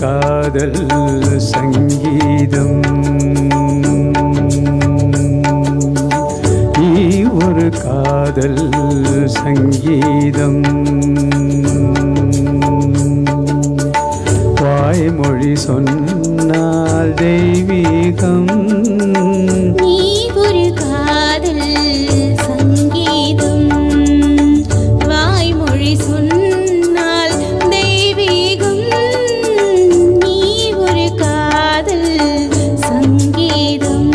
காதல் சங்கீதம். நீ ஒரு காதல் சங்கீதம். வாய்மொழி சொன்னால் தெய்வீகம். நீ ஒரு காதல் சங்கீதம். வாய்மொழி சொன்னால் தெய்வீகம். நீ ஒரு காதல் சங்கீதம்.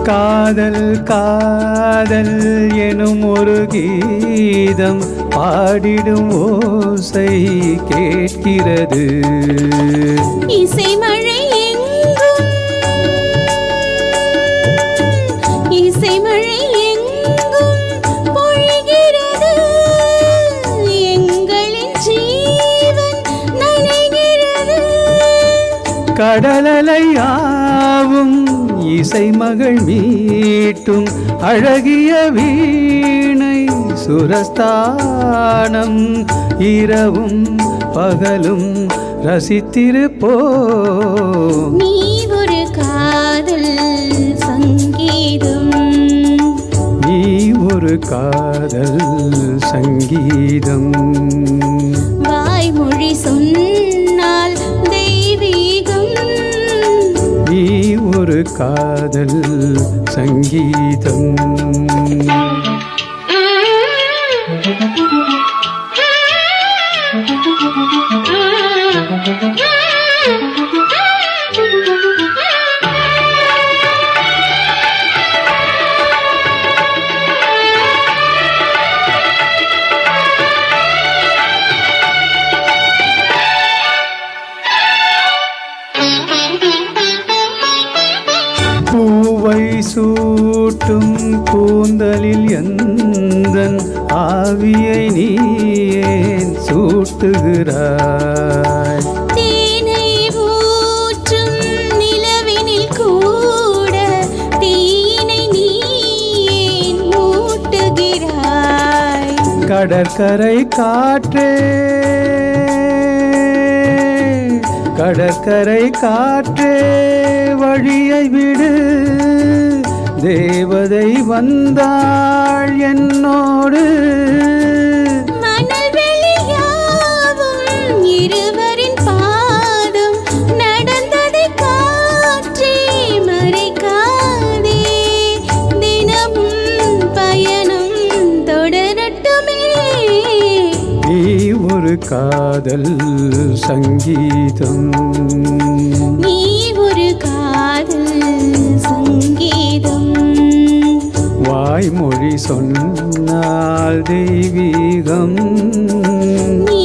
காதல் காதல் எனும் ஒரு கீதம் பாடிடும் ஓசை கேட்கிறது. இசைமழை எங்கும் இசைமழை எங்கும் பொழிகிறது. எங்களின் ஜீவன் நனைகிறது. கடலலையாவும் இசை மகள் மீட்டும் அழகிய வீணை சுரஸ்தானம். இரவும் பகலும் ரசித்திருப்போம். நீ ஒரு காதல் சங்கீதம். நீ ஒரு காதல் சங்கீதம். வாய்மொழி சொன்னால் தெய்வீகம். நீ ஒரு காதல் சங்கீதம். பூவை சூட்டும் கூந்தலில் எந்தன் ஆவியை நீ ஏன் சூட்டுகிறாய்? தேனை ஊற்றும் நிலவினில் கூட தீனை நீ ஏன் மூட்டுகிறாய்? கடற்கரை காற்றே கடற்கரை காற்றே வழியை விடு. தேவதை வந்தாள் என்னோடு. மணல் வெளியாகும் இருவரின் பாதம் நடந்ததை காற்றே மறைக்காதே. தினமும் பயணம் தொடரட்டுமே. நீ ஒரு காதல் சங்கீதம். நீ ஒரு காதல் சங்கீதம். வாய்மொழி சொன்னால் தெய்வீகம். நீ